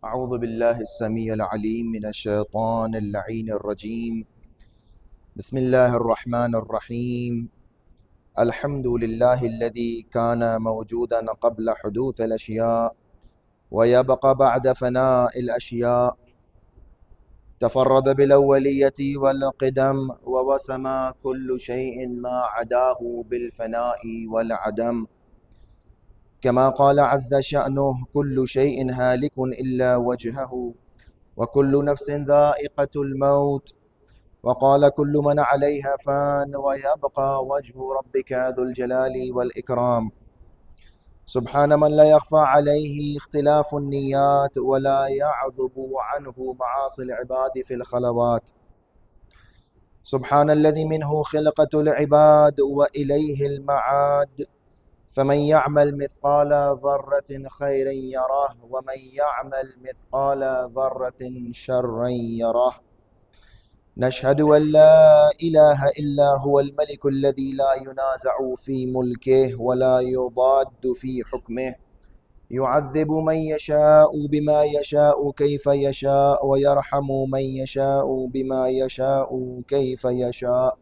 أعوذ بالله السميع العليم من الشيطان اللعين الرجيم. بسم الله الرحمن الرحيم. الحمد لله الذي كان موجودا قبل حدوث الأشياء ويبقى بعد فناء الأشياء. تفرد بالأولية والقدم ووسم كل شيء ما عداه بالفناء والعدم. كما قال عز شأنه: كل شيء هالك إلا وجهه وكل نفس ذائقة الموت. وقال: كل من عليها فان ويبقى وجه ربك ذو الجلال والإكرام. سبحان من لا يخفى عليه اختلاف النيات ولا يعذب عنه معاصي العباد في الخلوات. سبحان الذي منه خلقة العباد وإليه المعاد. فمن يعمل مثقال ذرة خيرا يره ومن يعمل مثقال ذرة شرا يره. نشهد أن لا إله إلا هو الملك الذي لا ينازع في ملكه ولا يضاد في حكمه. يعذب من يشاء بما يشاء كيف يشاء ويرحم من يشاء بما يشاء كيف يشاء.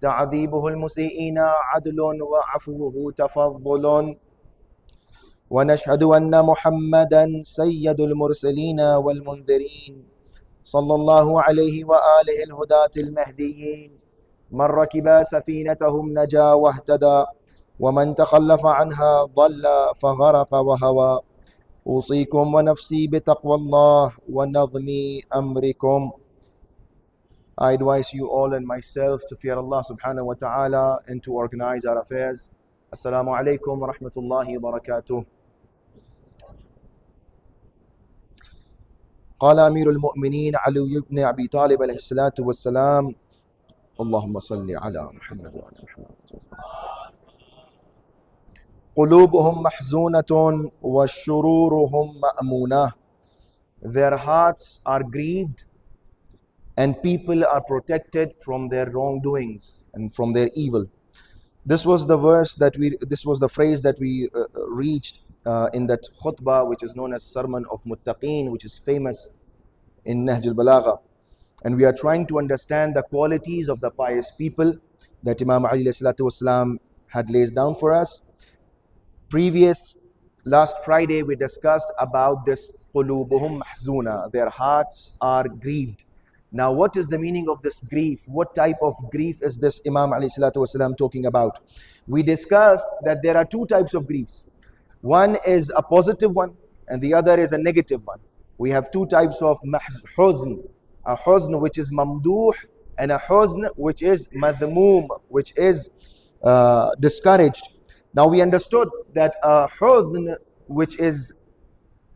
تعذيبه المسيئين عدل وعفوه تفضل. ونشهد أن محمدا سيد المرسلين والمنذرين صلى الله عليه وآله الهداة المهديين. من ركب سفينتهم نجا واهتدى ومن تخلف عنها ضل فغرق وهوى. أوصيكم ونفسي بتقوى الله ونظم أمركم. I advise you all and myself to fear Allah subhanahu wa ta'ala and to organize our affairs. Assalamu alaikum wa rahmatullahi wa barakatuh. قال أمير المؤمنين علي بن أبي طالب عليه الصلاة والسلام: اللهم صل على محمد وعلى محمد. قلوبهم محزونة وشرورهم مأمونة. Their hearts are grieved and people are protected from their wrongdoings and from their evil. This was the phrase that we reached in that khutbah, which is known as Sermon of Muttaqeen, which is famous in Nahj al-Balagha. And we are trying to understand the qualities of the pious people that Imam Ali ﷺ had laid down for us. Last Friday we discussed about this qulubuhum mahzuna, their hearts are grieved. Now, what is the meaning of this grief? What type of grief is this Imam Ali ﷺ talking about? We discussed that there are two types of griefs. One is a positive one and the other is a negative one. We have two types of huzn. A huzn which is mamdooh and a huzn which is madhmoom, which is discouraged. Now we understood that a huzn which is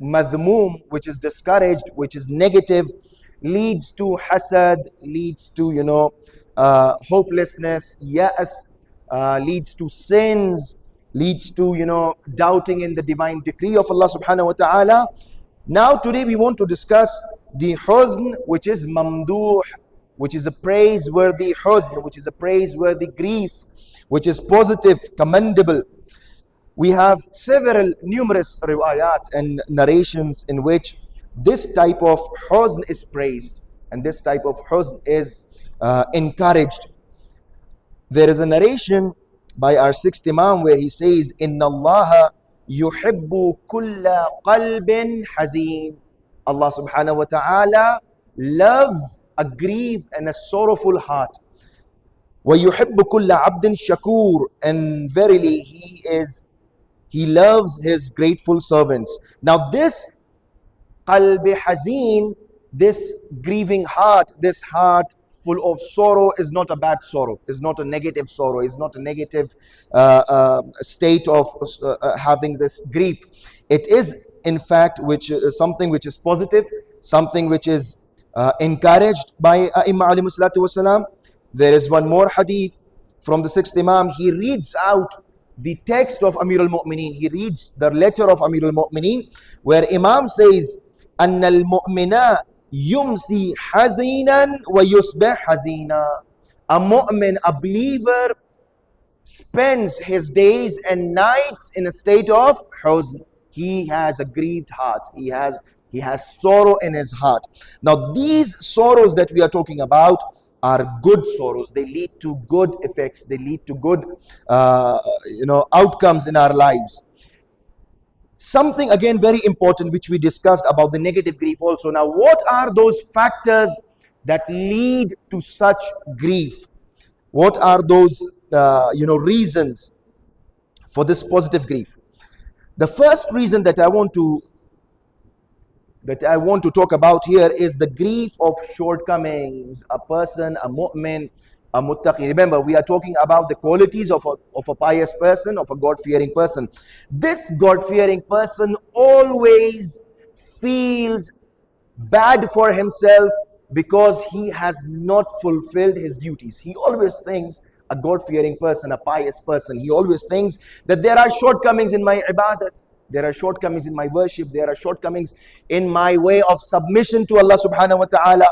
madhmoom, which is discouraged, which is negative, leads to hasad, leads to hopelessness, ya'as, leads to sins, leads to doubting in the divine decree of Allah subhanahu wa ta'ala. Now today we want to discuss the huzn which is mamdooh, which is a praiseworthy huzn, which is a praiseworthy grief, which is positive, commendable. We have numerous riwayat and narrations in which this type of huzn is praised and this type of huzn is encouraged. There is a narration by our sixth Imam where he says, Inna Allaha yuhibbu kulla qalbin hazeen. Allah subhanahu wa ta'ala loves a grieved and a sorrowful heart. Wa yuhibbu kulla abdin shakur. And verily he loves his grateful servants. Now this qalbi hazeen, this grieving heart, this heart full of sorrow is not a bad sorrow, is not a negative sorrow, is not a negative state of having this grief. It is in fact something which is positive, something which is encouraged by Imam alayhi salatu wasalam. There is one more hadith from the sixth Imam. He reads out the text of Amir al-Mu'mineen. He reads the letter of Amir al-Mu'mineen where Imam says, أن المؤمن يمسي حزينا ويصبح حزينا. A mu'min, a believer, spends his days and nights in a state of huzn. He has a grieved heart. He has He has sorrow in his heart. Now, these sorrows that we are talking about are good sorrows. They lead to good effects. They lead to good, outcomes in our lives. Something again very important which we discussed about the negative grief also. Now, what are those factors that lead to such grief? What are those reasons for this positive grief? The first reason that I want to talk about here is the grief of shortcomings. A person, a mu'min, a muttaqi. Remember, we are talking about the qualities of a pious person, of a God-fearing person. This God-fearing person always feels bad for himself because he has not fulfilled his duties. He always thinks, a God-fearing person, a pious person, he always thinks that there are shortcomings in my ibadat, there are shortcomings in my worship, there are shortcomings in my way of submission to Allah subhanahu wa ta'ala.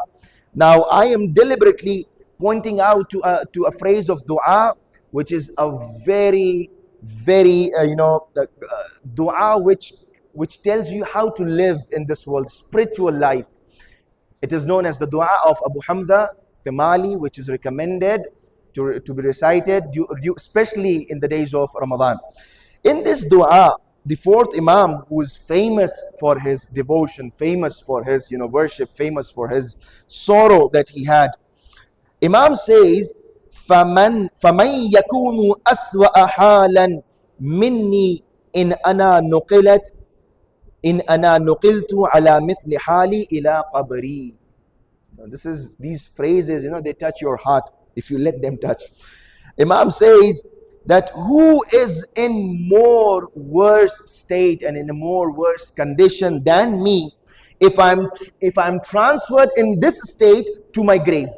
Now, I am deliberately pointing out to a phrase of dua, which is a very, very, dua which tells you how to live in this world, spiritual life. It is known as the dua of Abu Hamza Thimali, which is recommended to be recited, especially in the days of Ramadan. In this dua, the fourth Imam, who is famous for his devotion, famous for his worship, famous for his sorrow that he had, Imam says, فَمَنْ يَكُونُ أَسْوَأَ حَالًا مِنِّي إِنْ أَنَا نُقِلْتُ عَلَى مِثْلِ حَالِي إِلَى قَبْرِي. These phrases, they touch your heart if you let them touch. Imam says that who is in more worse state and in a more worse condition than me if I'm transferred in this state to my grave?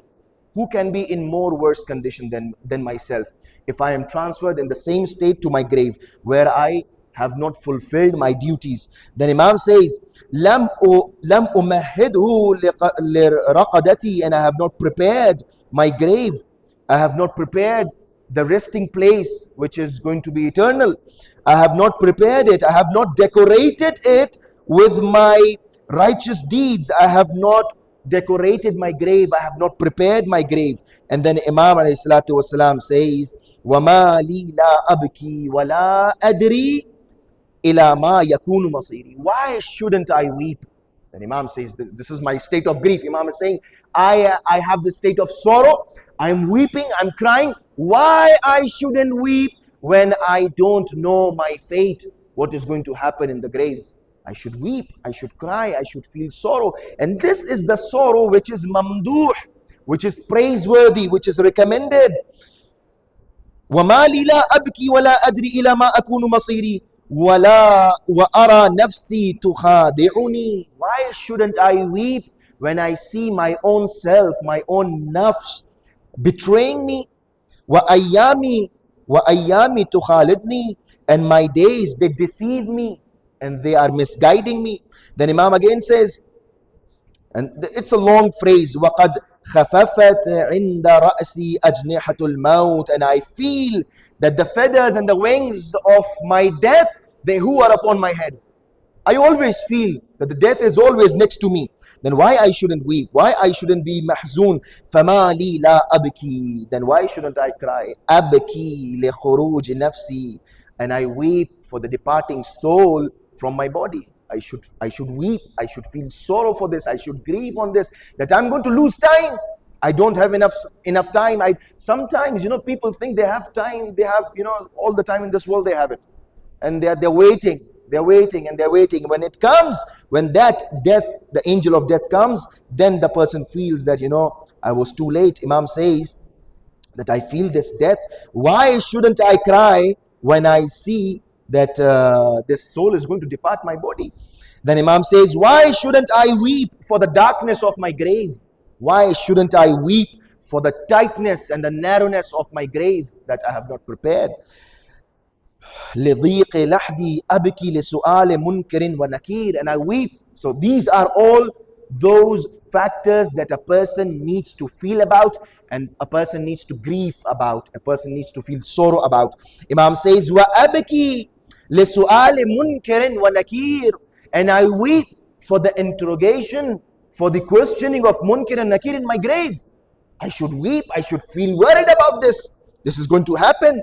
Who can be in more worse condition than myself if I am transferred in the same state to my grave where I have not fulfilled my duties? Then Imam says, لم أمهده لرقدتي, and I have not prepared my grave. I have not prepared the resting place which is going to be eternal. I have not prepared it. I have not decorated it with my righteous deeds. I have not decorated my grave. I have not prepared my grave. And then Imam alayhi salatu wasalam says, وَمَا لِي لَا أَبْكِي وَلَا أَدْرِي إِلَى مَا يَكُونُ مَصِيرِي. Why shouldn't I weep? And Imam says, this is my state of grief. Imam is saying, I have this state of sorrow. I'm weeping, I'm crying. Why I shouldn't weep when I don't know my fate, what is going to happen in the grave? I should weep, I should cry, I should feel sorrow. And this is the sorrow which is mamdooh, which is praiseworthy, which is recommended. وَمَا لِي لَا أَبْكِي وَلَا أَدْرِي إِلَى مَا أَكُونُ مَصِيرِي وَلَا وَأَرَى نَفْسِي تُخَادِعُنِي. Why shouldn't I weep when I see my own self, my own nafs betraying me? وَأَيَّامِي تُخَالِدْنِي. And my days, they deceive me and they are misguiding me. Then Imam again says, and it's a long phrase, وَقَدْ خَفَفَتْ عِنْدَ رَأْسِي أَجْنِحَةُ الْمَوْتِ. And I feel that the feathers and the wings of my death, they hover upon my head. I always feel that the death is always next to me. Then why I shouldn't weep? Why I shouldn't be mahzoon? فَمَا لِي لَا أَبْكِي. Then why shouldn't I cry? أَبْكِي لِخُرُوجِ نَفْسِي. And I weep for the departing soul from my body. I should weep. I should feel sorrow for this. I should grieve on this, that I'm going to lose time. I don't have enough time. Sometimes, people think they have time. They have, all the time in this world they have it. And they're waiting. They're waiting and they're waiting. When it comes, when that death, the angel of death comes, then the person feels that, I was too late. Imam says that I feel this death. Why shouldn't I cry when I see that this soul is going to depart my body? Then Imam says, why shouldn't I weep for the darkness of my grave? Why shouldn't I weep for the tightness and the narrowness of my grave that I have not prepared? لِضِيقِ لَحْدِي أَبْكِي لِسُؤَالِ مُنْكِرٍ وَنَكِيرٍ. And I weep. So these are all those factors that a person needs to feel about and a person needs to grieve about. A person needs to feel sorrow about. Imam says, وَأَبْكِي لِسُؤَالِ مُنْكِرٍ وَنَكِيرٍ. And I weep for the interrogation, for the questioning of Munkar and Nakir in my grave. I should weep, I should feel worried about this. This is going to happen.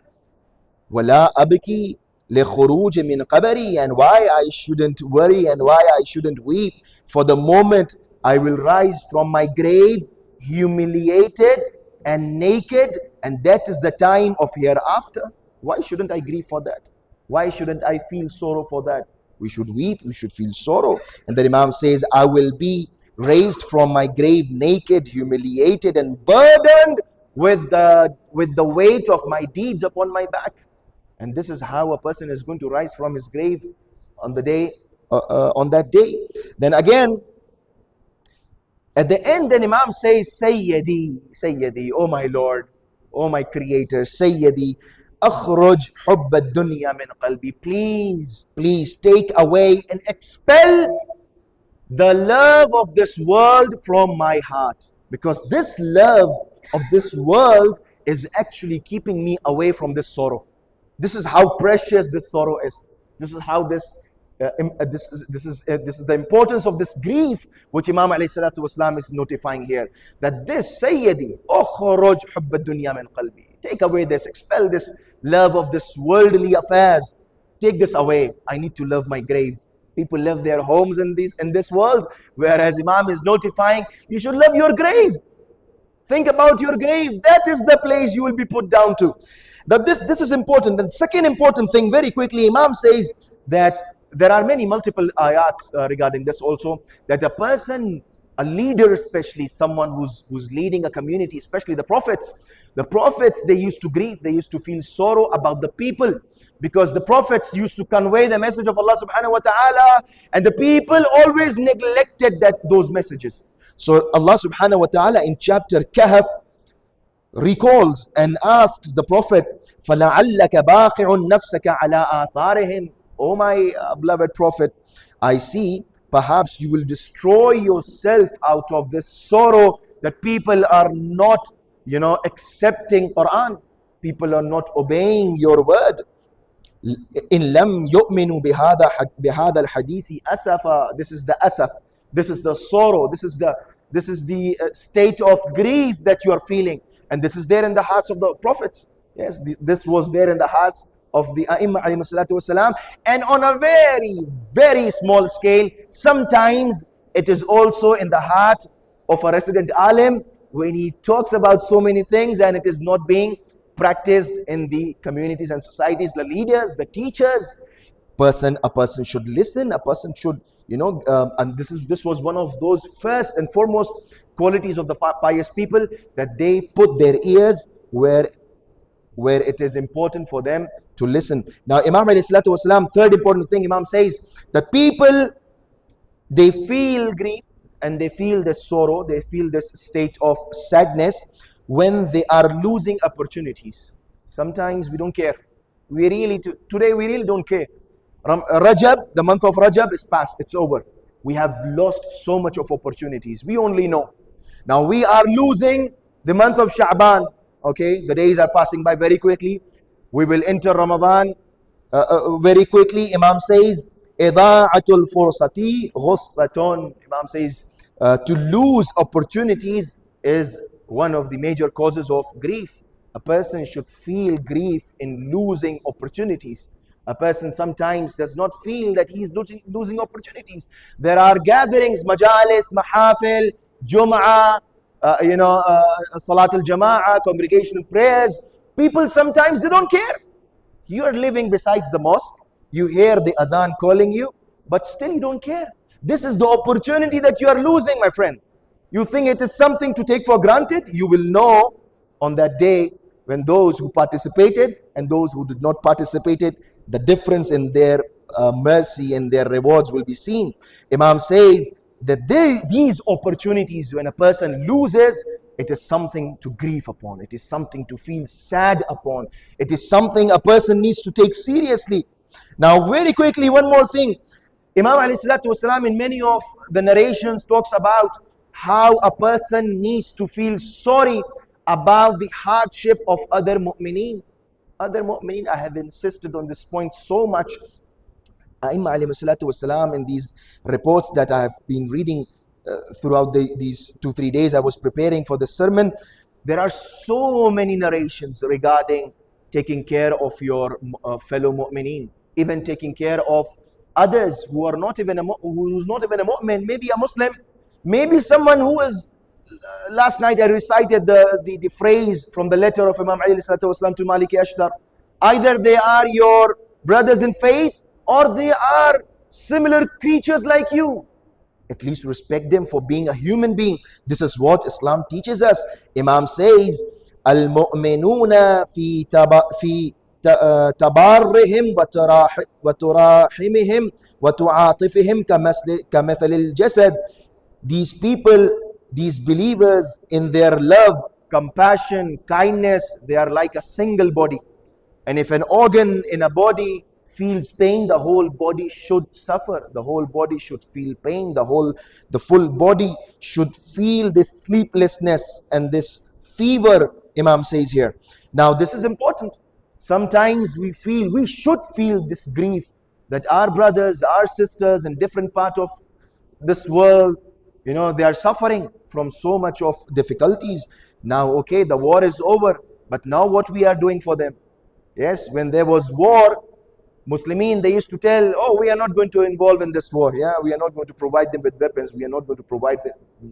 وَلَا أَبْكِي لِخُرُوجِ مِنْ قَبَرِي, and why I shouldn't worry and why I shouldn't weep for the moment I will rise from my grave humiliated and naked, and that is the time of hereafter. Why shouldn't I grieve for that? Why shouldn't I feel sorrow for that? We should weep, we should feel sorrow. And the Imam says, I will be raised from my grave naked, humiliated, and burdened with the weight of my deeds upon my back. And this is how a person is going to rise from his grave on the day, on that day. Then again, at the end, the Imam says, Sayyidi, Sayyidi, oh my Lord, oh my Creator, Sayyidi, akhruj hubb ad-dunya min qalbi. Please, please take away and expel the love of this world from my heart. Because this love of this world is actually keeping me away from this sorrow. This is how precious this sorrow is. This is how this is the importance of this grief, which Imam alayhi salatu wasalam is notifying here. That this Sayyidi, ukhruj hubb ad-dunya min qalbi. Take away this, expel this love of this worldly affairs. Take this away. I need to love my grave. People love their homes in this world, whereas Imam is notifying, you should love your grave. Think about your grave. That is the place you will be put down to. That this is important. And second important thing, very quickly, Imam says that there are multiple ayats regarding this also, that a person, a leader especially, someone who's leading a community, especially the prophets, they used to grieve, they used to feel sorrow about the people, because the prophets used to convey the message of Allah subhanahu wa ta'ala, and the people always neglected those messages. So Allah subhanahu wa ta'ala in chapter Kahf recalls and asks the Prophet, فَلَعَلَّكَ بَاخِعٌ نَفْسَكَ عَلَىٰ آثَارِهِمْ. Oh my beloved Prophet, I see perhaps you will destroy yourself out of this sorrow that people are not, accepting Quran. People are not obeying your word. إِن لَمْ يُؤْمِنُوا بِهَذَا الْحَدِيثِ أَسَفًا. This is the asaf. This is the sorrow. This is the state of grief that you are feeling. And this is there in the hearts of the prophets. Yes, this was there in the hearts of the A'imma alayhi salatu wasalam. And on a very, very small scale, sometimes it is also in the heart of a resident alim, when he talks about so many things and it is not being practiced in the communities and societies, the leaders, the teachers. A person should listen, a person should, and this was one of those first and foremost qualities of the pious people, that they put their ears where it is important for them to listen. Now, Imam alayhi salatu wasalam, third important thing, Imam says that people, they feel grief and they feel this sorrow, they feel this state of sadness when they are losing opportunities. Sometimes we don't care. Today we really don't care. Rajab, the month of Rajab is past, it's over. We have lost so much of opportunities. We only know. Now we are losing the month of Sha'ban. Okay, the days are passing by very quickly. We will enter Ramadan very quickly. Imam says, إِضَاعَةُ الْفُرْصَةِ غُصَّةٌ. Imam says, to lose opportunities is one of the major causes of grief. A person should feel grief in losing opportunities. A person sometimes does not feel that he is losing opportunities. There are gatherings, majalis, mahafil, Jum'ah, Salat al-Jama'ah, congregational prayers. People sometimes, they don't care. You are living besides the mosque. You hear the azan calling you, but still you don't care. This is the opportunity that you are losing, my friend. You think it is something to take for granted? You will know on that day, when those who participated and those who did not participated, the difference in their mercy and their rewards will be seen. Imam says that these opportunities, when a person loses, it is something to grieve upon. It is something to feel sad upon. It is something a person needs to take seriously. Now, very quickly, one more thing. Imam alayhi salatu wasalam in many of the narrations talks about how a person needs to feel sorry about the hardship of other mu'mineen. Other mu'mineen, I have insisted on this point so much, A'imma alayhi salatu wasalam, in these reports that I have been reading throughout these 2-3 days I was preparing for the sermon, there are so many narrations regarding taking care of your fellow mu'mineen, even taking care of others who are not even who's not even a mu'min, maybe a Muslim, maybe someone who is last night I recited the phrase from the letter of Imam Ali والسلام, to Maliki Ashdar. Either they are your brothers in faith or they are similar creatures like you. At least respect them for being a human being. This is what Islam teaches us. Imam says, Al-mu'minuna fi tabarrihim wa turahimihim wa tu'atifihim kamathal al-jasad. These people, these believers, in their love, compassion, kindness, they are like a single body. And if an organ in a body feels pain, the whole body should suffer. The whole body should feel pain. The full body should feel this sleeplessness and this fever, Imam says here. Now this is important. Sometimes we should feel this grief that our brothers, our sisters in different parts of this world, they are suffering from so much of difficulties. Now, okay, the war is over, but now what we are doing for them? Yes, when there was war, Muslimin, they used to tell, oh, we are not going to involve in this war. Yeah, we are not going to provide them with weapons. We are not going to provide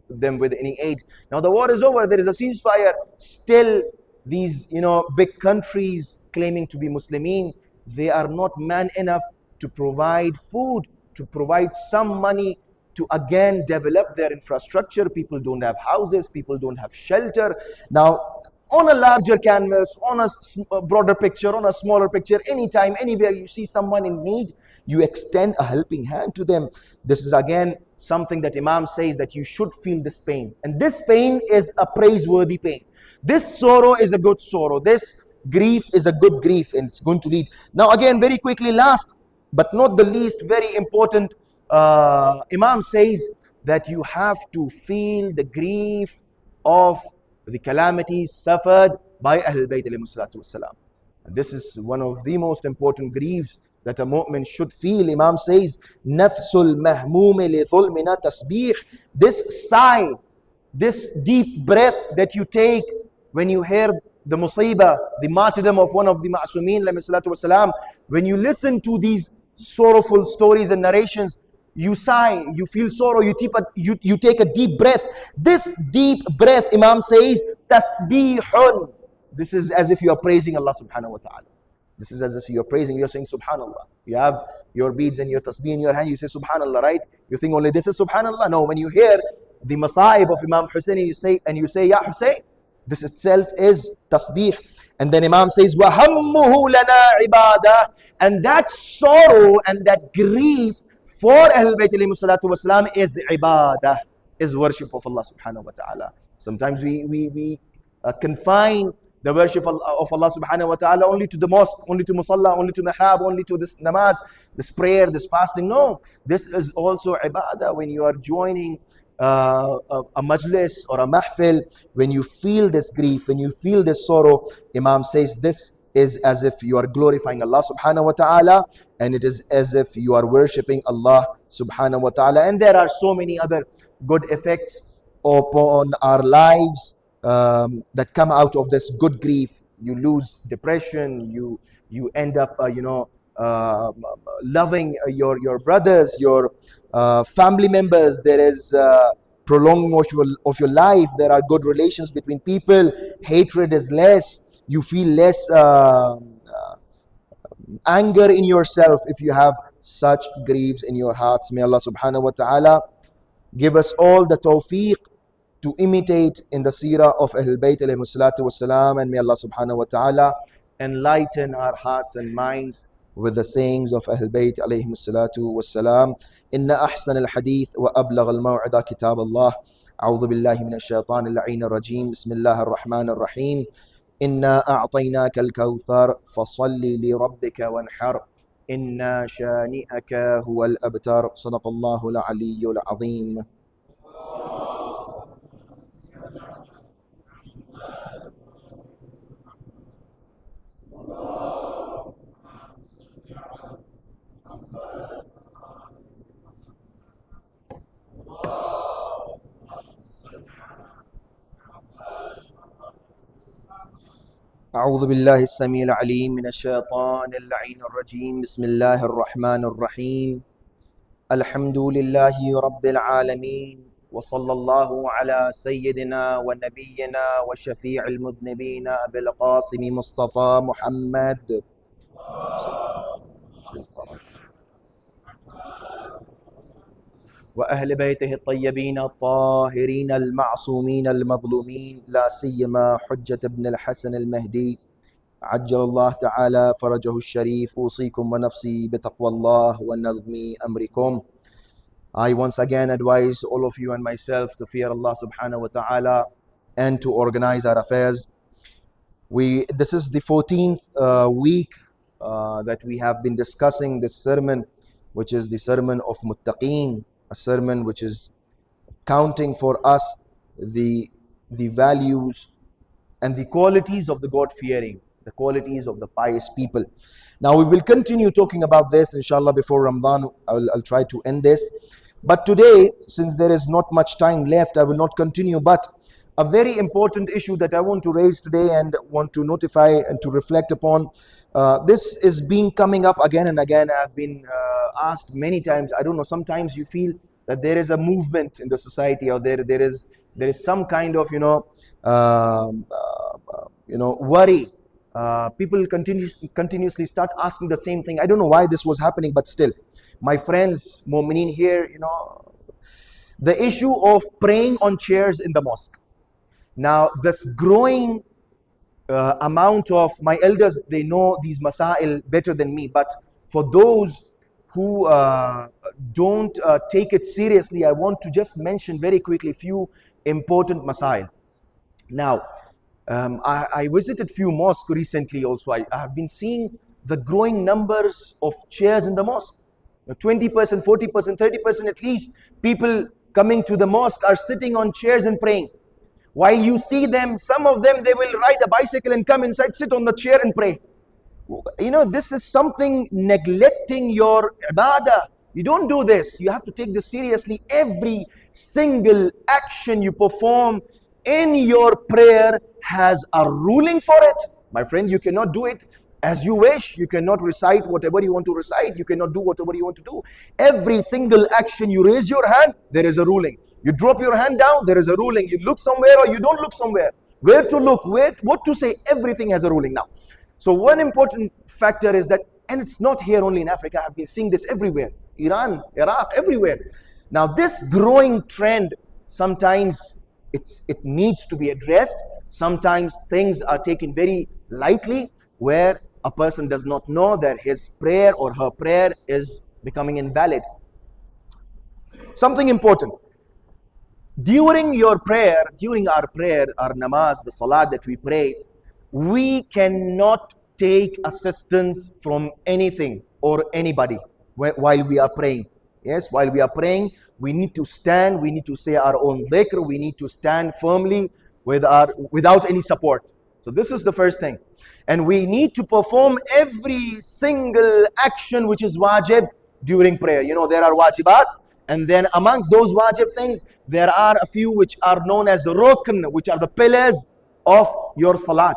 them with any aid. Now the war is over. There is a ceasefire. Still, these, big countries claiming to be Muslimin, they are not man enough to provide food, to provide some money to again develop their infrastructure. People don't have houses. People don't have shelter. Now, on a larger canvas, on a broader picture, on a smaller picture, anytime, anywhere you see someone in need, you extend a helping hand to them. This is again something that Imam says that you should feel this pain. And this pain is a praiseworthy pain. This sorrow is a good sorrow. This grief is a good grief, and it's going to lead. Now again, very quickly, last but not the least, very important, Imam says that you have to feel the grief of the calamities suffered by Ahlul Bayt alayhi salatu wassalam. This is one of the most important griefs that a mu'min should feel. Imam says, Nafsul mahmum li dhulmina tasbih. This sigh, this deep breath that you take when you hear the musibah, the martyrdom of one of the ma'sumin alayhi salatu wassalam, when you listen to these sorrowful stories and narrations, you sigh, you feel sorrow, you take a deep breath. This deep breath, Imam says, tasbihun. This is as if you are praising Allah subhanahu wa ta'ala. This is as if you are praising, you're saying subhanallah. You have your beads and your tasbih in your hand, you say subhanallah, right? You think only this is subhanallah? No, when you hear the masaib of Imam Hussein, you say, Ya Hussein, this itself is tasbih. And then Imam says, وَهَمُّهُ لَنَا عِبَادَةً. And that sorrow and that grief for Ahlul Bayt alayhi salatu wasalam is ibadah, is worship of Allah subhanahu wa ta'ala. Sometimes we confine the worship of Allah subhanahu wa ta'ala only to the mosque, only to musalla, only to mihrab, only to this namaz, this prayer, this fasting. No, this is also ibadah. When you are joining a majlis or a mahfil, when you feel this grief, when you feel this sorrow, Imam says this is as if you are glorifying Allah subhanahu wa ta'ala, and it is as if you are worshipping Allah subhanahu wa ta'ala. And there are so many other good effects upon our lives that come out of this good grief. You lose depression, you end up loving your brothers, your family members. There is prolonging of your life. There are good relations between people. Hatred is less. You feel less anger in yourself if you have such griefs in your hearts. May Allah subhanahu wa ta'ala give us all the tawfiq to imitate in the seerah of Ahlul Bayt alayhi salatu wassalam, and may Allah subhanahu wa ta'ala enlighten our hearts and minds with the sayings of Ahlul Bayt alayhi salatu wassalam. Inna ahsan al-hadith wa ablagh al-maw'ida kitab Allah. A'udhu billahi minash shaitan al-la'in ar-rajim. Bismillahir rahmanir rahim. إنا أعطيناك الكوثر فصل لربك وانحر إنا شانئك هو الأبتر. صدق الله العلي العظيم. أعوذ بالله السميع العليم من الشيطان اللعين الرجيم بسم الله الرحمن الرحيم الحمد لله رب العالمين وصلى الله على سيدنا ونبينا وشفيع المذنبين أبي القاسم مصطفى محمد وأهل بيته الطيبين الطاهرين المعصومين المظلومين لا سيما حجة ابن الحسن المهدي عجل الله تعالى فرجه الشريف. أوصيكم ونفسي بتقوى الله ونظم أمركم. I once again advise all of you and myself to fear Allah subhanahu wa ta'ala and to organize our affairs. This is the 14th week that we have been discussing this sermon, which is the sermon of Muttaqeen, a sermon which is counting for us the values and the qualities of the God-fearing, the qualities of the pious people. Now we will continue talking about this inshallah before Ramadan. I'll try to end this. But today, since there is not much time left, I will not continue. But a very important issue that I want to raise today and want to notify and to reflect upon, this is been coming up again and again. I've been asked many times. I don't know, sometimes you feel that there is a movement in the society, or there is some kind of worry. People continuously start asking the same thing. I don't know why this was happening, but still, my friends, Mu'mineen here, the issue of praying on chairs in the mosque. Now, this growing amount of my elders, they know these masail better than me, but for those who don't take it seriously, I want to just mention very quickly a few important masail. Now, I visited few mosques recently also. I have been seeing the growing numbers of chairs in the mosque. 20%, 40%, 30% at least people coming to the mosque are sitting on chairs and praying. While you see them, some of them, they will ride a bicycle and come inside, sit on the chair and pray. This is something neglecting your ibadah. You don't do this. You have to take this seriously. Every single action you perform in your prayer has a ruling for it. My friend, you cannot do it as you wish. You cannot recite whatever you want to recite. You cannot do whatever you want to do. Every single action, you raise your hand, there is a ruling. You drop your hand down, there is a ruling. You look somewhere or you don't look somewhere. Where to look, what to say, everything has a ruling now. So one important factor is that, and it's not here only in Africa, I've been seeing this everywhere. Iran, Iraq, everywhere. Now this growing trend, sometimes it needs to be addressed. Sometimes things are taken very lightly, where a person does not know that his prayer or her prayer is becoming invalid. Something important. During our prayer, our namaz, the salat that we pray, we cannot take assistance from anything or anybody while we are praying. Yes, while we are praying, we need to stand, we need to say our own dhikr, we need to stand firmly without any support. So this is the first thing. And we need to perform every single action which is wajib during prayer. There are wajibats, and then amongst those wajib things, there are a few which are known as rukn, which are the pillars of your salat.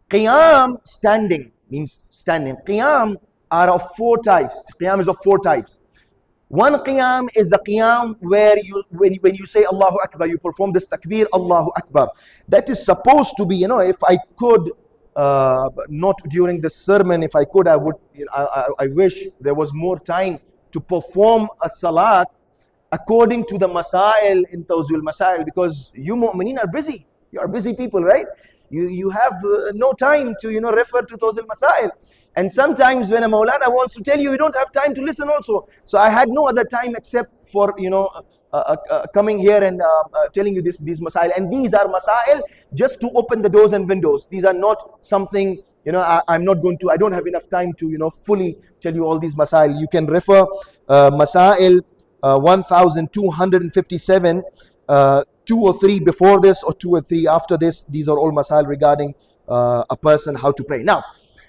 Qiyam, standing, means standing. Qiyam are of four types. Qiyam is of four types. One qiyam is the qiyam where when you say Allahu Akbar, you perform this takbir, Allahu Akbar. That is supposed to be, if I could, not during this sermon, if I could, I would, I wish there was more time to perform a salat according to the masail in Tawzul Masail, because you mu'mineen are busy. You are busy people, right? You have no time to, refer to Tawzul Masail. And sometimes when a Maulana wants to tell you, you don't have time to listen also. So I had no other time except for, coming here and telling you these masail. And these are masail just to open the doors and windows. These are not something, I don't have enough time to, fully tell you all these masail. You can refer masail 1257, 2 or 3 before this or 2 or 3 after this. These are all masail regarding a person, how to pray. Now,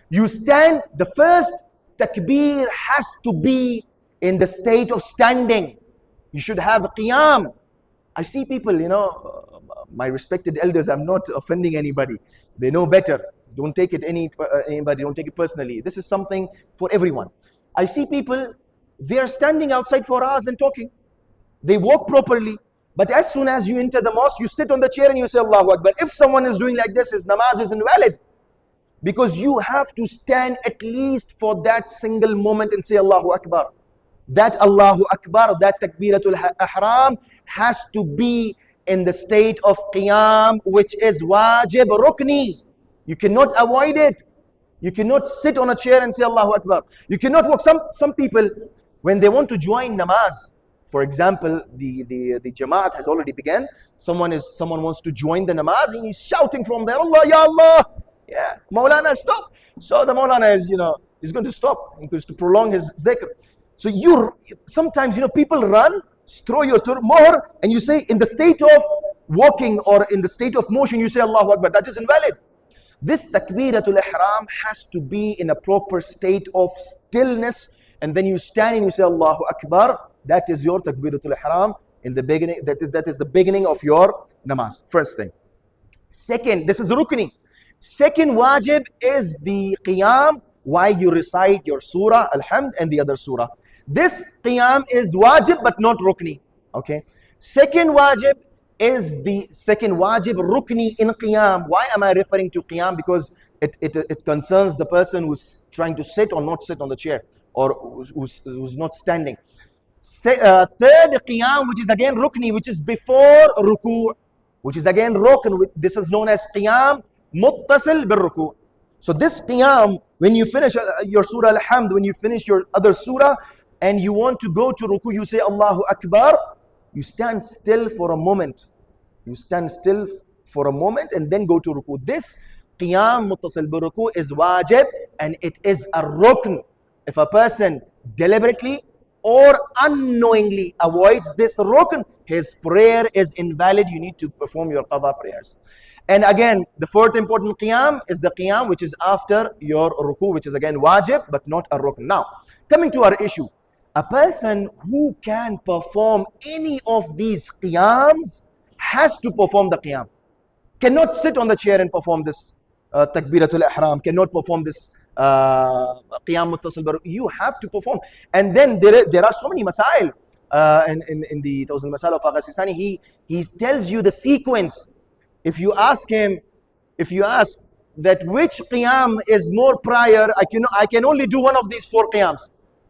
you stand, the first takbir has to be in the state of standing. You should have qiyam. I see people, my respected elders, I'm not offending anybody. They know better. Don't take it anybody, don't take it personally. This is something for everyone. I see people, they are standing outside for hours and talking. They walk properly. But as soon as you enter the mosque, you sit on the chair and you say Allahu Akbar. If someone is doing like this, his namaz is invalid. Because you have to stand at least for that single moment and say Allahu Akbar. That Allahu Akbar, that Takbiratul Ihram has to be in the state of Qiyam, which is wajib rukni. You cannot avoid it. You cannot sit on a chair and say Allahu Akbar. You cannot walk. Some people, when they want to join namaz, for example, the Jamaat has already begun. Someone wants to join the namaz and he's shouting from there, Allah, Ya Allah. Yeah, Maulana, stop. So the Maulana is, he's going to stop because to prolong his zikr. So sometimes, people run, throw your mohr, and you say in the state of walking or in the state of motion, you say Allahu Akbar. That is invalid. This Takbiratul Ihram has to be in a proper state of stillness, and then you stand and you say Allahu Akbar. That is your Takbiratul Ihram in the beginning. That is the beginning of your namaz. First thing. Second, this is rukni. Second wajib is the qiyam while you recite your surah, Alhamd, and the other surah. This qiyam is wajib but not rukni. Okay. Second wajib is the second wajib rukni in qiyam. Why am I referring to qiyam? Because it concerns the person who's trying to sit or not sit on the chair, or who's not standing. Third qiyam, which is again rukni, which is before ruku', which is again rukn. This is known as qiyam muttasil bil ruku'. So this qiyam, when you finish your surah Al-Hamd, when you finish your other surah, and you want to go to ruku', you say Allahu Akbar. You stand still for a moment. You stand still for a moment and then go to ruku'. This qiyam muttasil bil ruku' is wajib and it is a rukn. If a person deliberately or unknowingly avoids this rukn, his prayer is invalid. You need to perform your qadha prayers. And again, the fourth important qiyam is the qiyam which is after your ruku', which is again wajib but not a rukn. Now, coming to our issue, a person who can perform any of these qiyams has to perform the qiyam. Cannot sit on the chair and perform this Takbiratul Ihram, cannot perform this qiyam muttasil bil ruku'. You have to perform. And then there are so many masail in the Ḥuzn-e Masail of Agha Sistani. He tells you the sequence. If you ask that which qiyam is more prior, I can only do one of these four qiyams.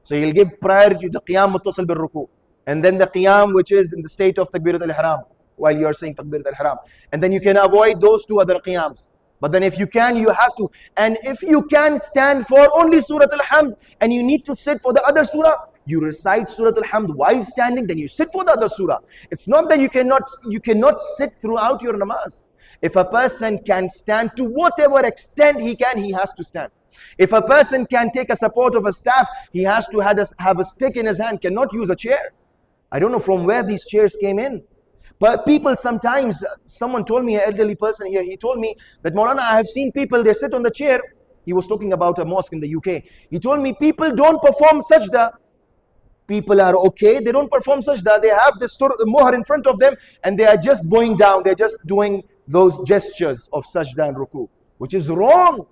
So he'll give priority to the qiyam muttasil bil ruku', and then the qiyam which is in the state of Takbiratul Ihram while you are saying Takbiratul Ihram, and then you can avoid those two other qiyams. But then if you can, you have to. And if you can stand for only Surah Al-Hamd and you need to sit for the other surah, you recite Surah Al-Hamd while standing, then you sit for the other surah. It's not that you cannot sit throughout your namaz. If a person can stand to whatever extent he can, he has to stand. If a person can take a support of a staff, he has to have a stick in his hand, cannot use a chair. I don't know from where these chairs came in. But people sometimes, someone told me, an elderly person here, he told me that Maulana, I have seen people, they sit on the chair. He was talking about a mosque in the UK. He told me people don't perform sajda. People are okay, they don't perform sajda. They have this mohr in front of them and they are just bowing down. They're just doing those gestures of sajda and ruku, which is wrong.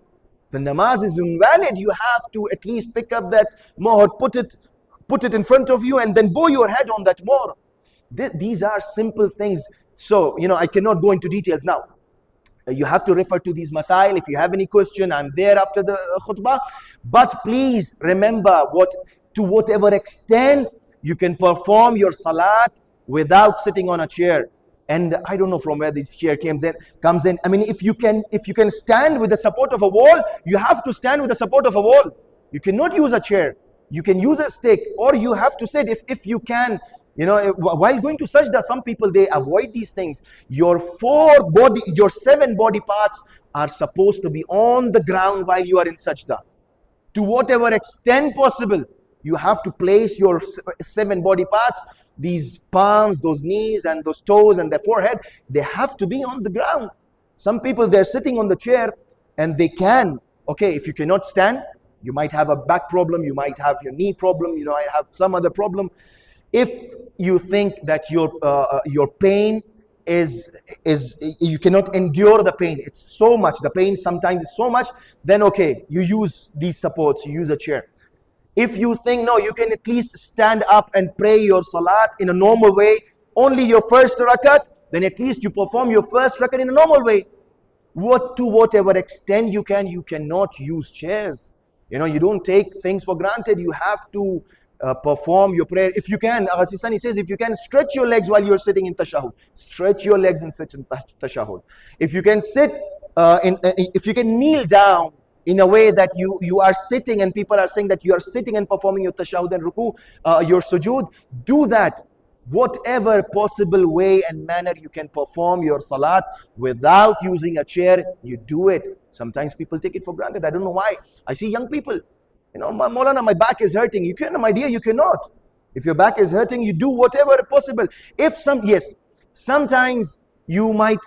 The namaz is invalid. You have to at least pick up that mohr, put it in front of you and then bow your head on that mohr. These are simple things. So, I cannot go into details now. You have to refer to these masail. If you have any question, I'm there after the khutbah. But please remember, to whatever extent you can perform your salat without sitting on a chair. And I don't know from where this chair comes in. I mean, if you can stand with the support of a wall, you have to stand with the support of a wall. You cannot use a chair. You can use a stick, or you have to sit if you can. While going to sajda, some people, they avoid these things. Your 7 body parts are supposed to be on the ground while you are in sajda. To whatever extent possible, you have to place your 7 body parts, these palms, those knees and those toes and the forehead, they have to be on the ground. Some people, they're sitting on the chair and they can. Okay, if you cannot stand, you might have a back problem, you might have your knee problem, I have some other problem. If you think that your pain is you cannot endure the pain. It's so much. The pain sometimes is so much. Then okay, you use these supports. You use a chair. If you think no, you can at least stand up and pray your salat in a normal way, only your first rakat, then at least you perform your first rakat in a normal way. To whatever extent you can, you cannot use chairs. You don't take things for granted. You have to perform your prayer. If you can, Agha says, if you can stretch your legs while you're sitting in tashahud, stretch your legs and sit in tashahud. If you can sit, if you can kneel down in a way that you are sitting and people are saying that you are sitting and performing your tashahud and ruku, your sujood, do that. Whatever possible way and manner you can perform your salat without using a chair, you do it. Sometimes people take it for granted. I don't know why. I see young people, Maulana, my back is hurting. You can, my dear, you cannot. If your back is hurting, you do whatever possible. Yes, sometimes you might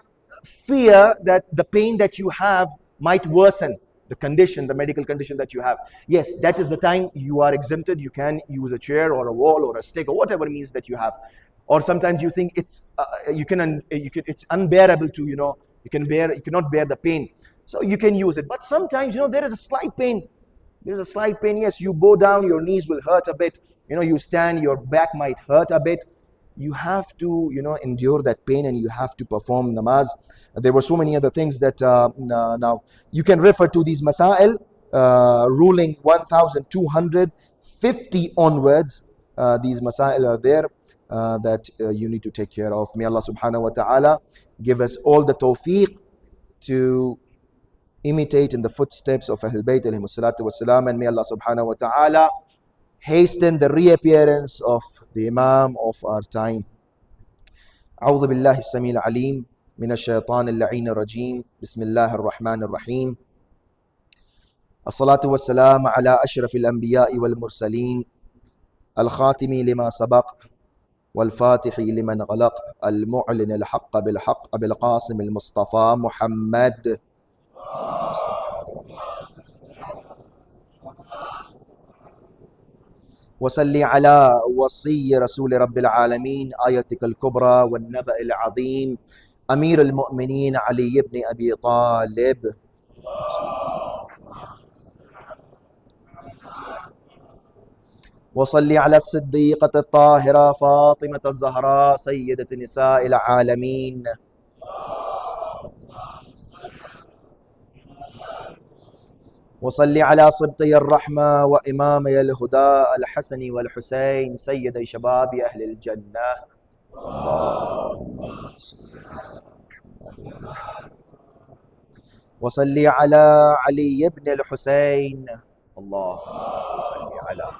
fear that the pain that you have might worsen the medical condition that you have. Yes, that is the time you are exempted. You can use a chair or a wall or a stick or whatever means that you have. Or sometimes you think it's unbearable to, you cannot bear the pain. So you can use it. But sometimes, there is a slight pain. There's a slight pain. Yes, you bow down, your knees will hurt a bit. You stand, your back might hurt a bit. You have to, endure that pain and you have to perform namaz. There were so many other things that now you can refer to these masail, ruling 1250 onwards. These masail are there that you need to take care of. May Allah subhanahu wa ta'ala give us all the tawfiq to imitate in the footsteps of Ahlul Bayt alayhimus salatu wassalam, and may Allah subhanahu wa ta'ala hasten the reappearance of the Imam of our time. أعوذ بالله السميع العليم من الشيطان اللعين الرجيم بسم الله الرحمن الرحيم الصلاة والسلام على أشرف الأنبياء والمرسلين الخاتم لما سبق والفاتح لمن غلق المعلن الحق بالحق أبي القاسم المصطفى محمد وصلي على وصي رسول رب العالمين آيتك الكبرى والنبأ العظيم أمير المؤمنين علي بن أبي طالب وصلي على الصديقة الطاهرة فاطمة الزهراء سيدة نساء العالمين وصلي على صبطي الرحمة وإمامي الهدى الحسن والحسين سيدي شباب أهل الجنة وصلي على علي بن الحسين اللهم صل على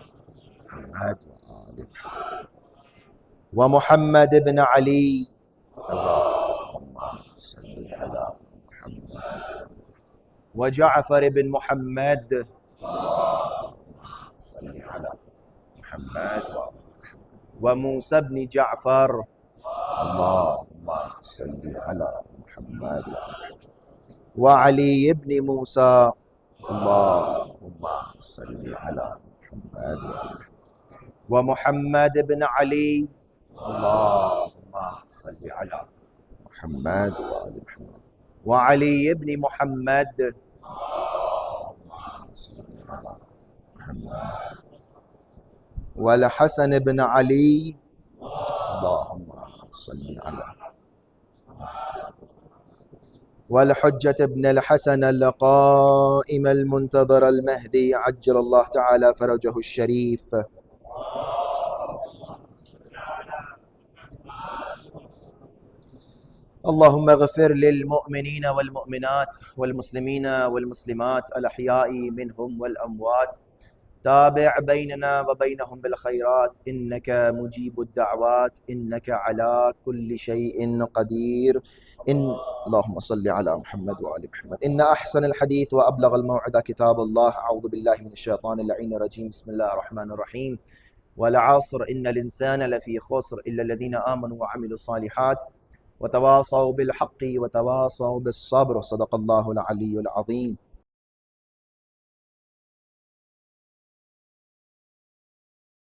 محمد ومحمد بن علي اللهم صل على محمد وجعفر بن محمد اللهم صل على محمد وموسى بن جعفر اللهم صل على محمد وعلي بن موسى اللهم صل على محمد ومحمد بن علي اللهم صل على محمد وآل محمد وعلي بن محمد اللهم صل على محمد والحسن بن علي اللهم صل على والحجة بن الحسن القائم المنتظر المهدي عجل الله تعالى فرجه الشريف اللهم اغفر للمؤمنين والمؤمنات والمسلمين والمسلمات الأحياء منهم والأموات تابع بيننا وبينهم بالخيرات إنك مجيب الدعوات إنك على كل شيء قدير اللهم صل على محمد وآل محمد إن أحسن الحديث وأبلغ الموعظة كتاب الله أعوذ بالله من الشيطان اللعين الرجيم بسم الله الرحمن الرحيم والعصر إن الإنسان لفي خسر إلا الذين آمنوا وعملوا الصالحات وتواصوا بالحق وتواصوا بالصبر صدق الله العلي العظيم